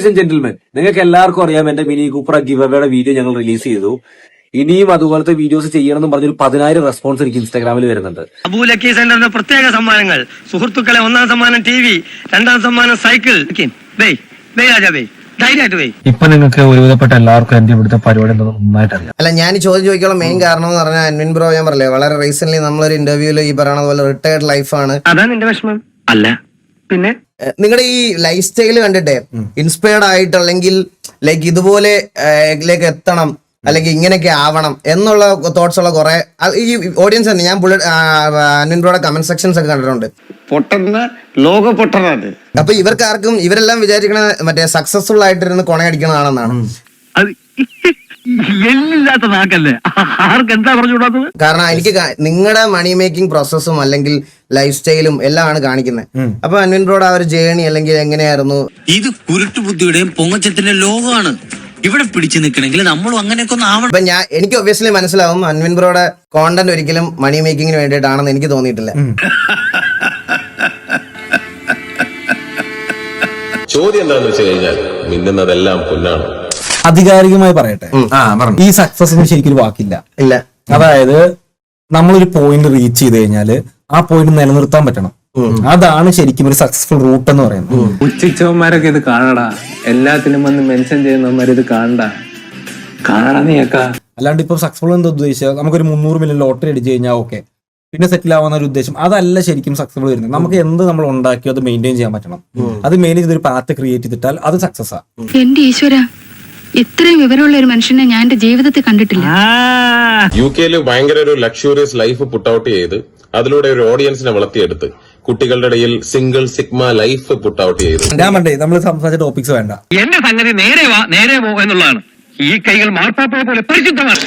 Ladies and gentlemen, നിങ്ങൾക്ക് എല്ലാവർക്കും അറിയാം എന്റെ മിനി കൂപ്പർ ഗിവ് അവയുടെ വീഡിയോ ഞങ്ങൾ റിലീസ് ചെയ്തു. ഇനിയും അതുപോലത്തെ വീഡിയോസ് ചെയ്യണമെന്ന് പറഞ്ഞൊരു 10,000 റെസ്പോൺസ് എനിക്ക് ഇൻസ്റ്റാഗ്രാമിൽ വരുന്നുണ്ട്. അബൂലക്കി സെന്ററിന്റെ പ്രത്യേക സമ്മാനങ്ങൾ, സുഹൃത്തുക്കളെ 1ാം സമ്മാനം TV, 2ാം സമ്മാനം സൈക്കിൾ. ഇപ്പൊ നിങ്ങൾക്ക് ഒരുവിധപ്പെട്ട എല്ലാവർക്കും എന്റെ ഇവിടുത്തെ പരിപാടി നന്നായിട്ട് അറിയാം. അല്ല, ഞാൻ ഈ ചോദ്യം ചോദിക്കാനുള്ള മെയിൻ കാരണം എന്ന് പറഞ്ഞാൽ അൻവിൻ ബ്രോ, ഞാൻ പറഞ്ഞില്ലേ വളരെ റീസെന്റ് നമ്മളൊരു ഇന്റർവ്യൂല് ഈ പറയുന്ന പോലെ റിട്ടയർഡ് ലൈഫാണ്. അതാ നിന്റെ വിഷമം അല്ല? പിന്നെ നിങ്ങളുടെ ഈ ലൈഫ് സ്റ്റൈല് കണ്ടിട്ടേ ഇൻസ്പയർഡ് ആയിട്ട്, അല്ലെങ്കിൽ ലൈക്ക് ഇതുപോലെ എത്തണം, അല്ലെങ്കിൽ ഇങ്ങനെയൊക്കെ ആവണം എന്നുള്ള തോട്ട്സ് ഉള്ള കുറെ ഈ ഓഡിയൻസ് തന്നെ. ഞാൻ അൻവിൻ ബ്രോയുടെ കമന്റ് സെക്ഷൻസ് ഒക്കെ കണ്ടിട്ടുണ്ട്. ലോക പൊട്ടനാണ്. അപ്പൊ ഇവർക്കാർക്കും ഇവരെല്ലാം വിചാരിക്കണ മറ്റേ സക്സസ്ഫുൾ ആയിട്ടിരുന്ന് കൊണയടിക്കണതാണെന്നാണ്. കാരണം എനിക്ക് നിങ്ങളുടെ മണി മേക്കിംഗ് പ്രോസസ്സും അല്ലെങ്കിൽ ലൈഫ് സ്റ്റൈലും എല്ലാം ആണ് കാണിക്കുന്നത്. അപ്പൊ അൻവിൻ ബ്രോയുടെ ആ ഒരു ജേണി അല്ലെങ്കിൽ എങ്ങനെയായിരുന്നു? ഇത് കുരുട്ടുബുദ്ധിയുടെയും പൊങ്ങച്ചത്തിന്റെ ലോകമാണ്. ഇവിടെ പിടിച്ചു നിൽക്കണമെങ്കിൽ നമ്മളും അങ്ങനെയൊക്കെ ഒന്ന് ആവണം. അപ്പൊ എനിക്ക് ഒബ്വിയസ്ലി മനസ്സിലാവും അൻവിൻ ബ്രോയുടെ കോണ്ടന്റ് ഒരിക്കലും മണി മേക്കിങ്ങിന് വേണ്ടിയിട്ടാണെന്ന് എനിക്ക് തോന്നിയിട്ടില്ല. ചോദ്യം എന്താണെന്ന് വെച്ച് കഴിഞ്ഞാൽ മിന്നുന്നതെല്ലാം പൊന്നാണ്. ആധികാരികമായി പറയട്ടെ, ഈ സക്സസിന് ശരിക്കും ഒരു വാക്കില്ല. ഇല്ല, അതായത് നമ്മളൊരു പോയിന്റ് റീച്ച് ചെയ്ത് കഴിഞ്ഞാൽ ആ പോയിന്റ് നിലനിർത്താൻ പറ്റണം. അതാണ് ശരിക്കും ഒരു സക്സസ്ഫുൾ റൂട്ട് എന്ന് പറയുന്നത്. ഉച്ചവന്മാരൊക്കെ ഇത് കാണടാ, എല്ലാത്തിനും വന്ന് മെൻഷൻ ചെയ്യുന്നവന്മാർ ഇത് കാണടാ നീക്കാ. അല്ലാണ്ട് ഇപ്പൊ സക്സസ്ഫുൾ എന്താ ഉദ്ദേശിച്ചാൽ നമുക്കൊരു 300 മില്യൺ ലോട്ടറി അടിച്ചു കഴിഞ്ഞാൽ ഓക്കെ, പിന്നെ സെറ്റിൽ ആവാന്ന ഒരു ഉദ്ദേശം അതല്ല ശരിക്കും സക്സസ്ഫുൾ വരുന്നത്. നമുക്ക് എന്ത് നമ്മൾ ഉണ്ടാക്കിയോ അത് മെയിൻറ്റെയിൻ ചെയ്യാൻ പറ്റണം. അത് മെയിൻ ചെയ്തൊരു പാത്ത് ക്രിയേറ്റ് ചെയ്തിട്ടാൽ അത് സക്സസ് ആ. എന്റെ ഈശ്വര, ഇത്രയും വിവരമുള്ള ഒരു മനുഷ്യനെ ഞാൻ എന്റെ ജീവിതത്തിൽ കണ്ടിട്ടില്ല. UK ഭയങ്കര ഒരു ലക്ഷൂറിയസ് ലൈഫ് പുട്ട് ഔട്ട് ചെയ്ത് അതിലൂടെ ഒരു ഓഡിയൻസിനെ വളർത്തിയെടുത്ത് കുട്ടികളുടെ ഇടയിൽ single sigma life put out ചെയ്തു. ഞാൻ വേണ്ടേ നമ്മൾ സംസാരിച്ച ടോപ്പിക്സ് വേണ്ട. എന്റെ സംഗതി നേരെ പോ എന്നുള്ളതാണ്. ഈ കൈകൾ മാർപ്പാപ്പയെ പോലെ പരിശുദ്ധമാണ്.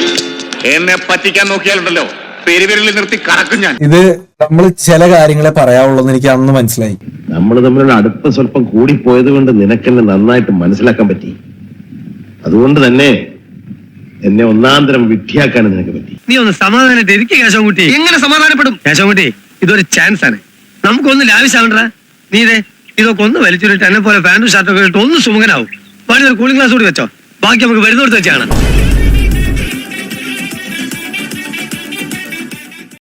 എന്നെ പറ്റിക്കാൻ നോക്കിയാലുണ്ടല്ലോ പെരുവിരലിൽ നിർത്തി കറക്കും ഞാൻ. ഇത് നമ്മൾ ചില കാര്യങ്ങളെ പറയാവുള്ളൂ എനിക്ക് അന്ന് മനസ്സിലായി. നമ്മൾ തമ്മിലുള്ള അടുപ്പം സ്വല്പം കൂടിപ്പോയത് കൊണ്ട് നിനക്കെന്നെ നന്നായിട്ട് മനസ്സിലാക്കാൻ പറ്റി. അതുകൊണ്ട് തന്നെ എന്നെ ഒന്നാന്തരം വിഡ്ഢിയാക്കാൻ നിനക്ക് പറ്റി. നീ ഒന്ന് സമാധാനമായിട്ട് ഇരിക്കുക കേശവൻകുട്ടി. എങ്ങനെ സമാധാനപ്പെടും കേശവൻകുട്ടി? ഇതൊരു ചാൻസ് ആണ്, നമുക്കൊന്ന് ലാവിശാവണ്ടാ. നീ ഇതൊക്കെ ഒന്ന് വലിച്ചൊരിട്ട് എന്നെ പോലെ പാന്റും ഷർട്ടൊക്കെ ഇട്ട് ഒന്ന് സുമുഖനാവും. ഒരു കൂളിംഗ് ഗ്ലാസ് കൂടി വെച്ചോ, ബാക്കി നമുക്ക് വരുന്നോടത്ത് വെച്ചാണ്.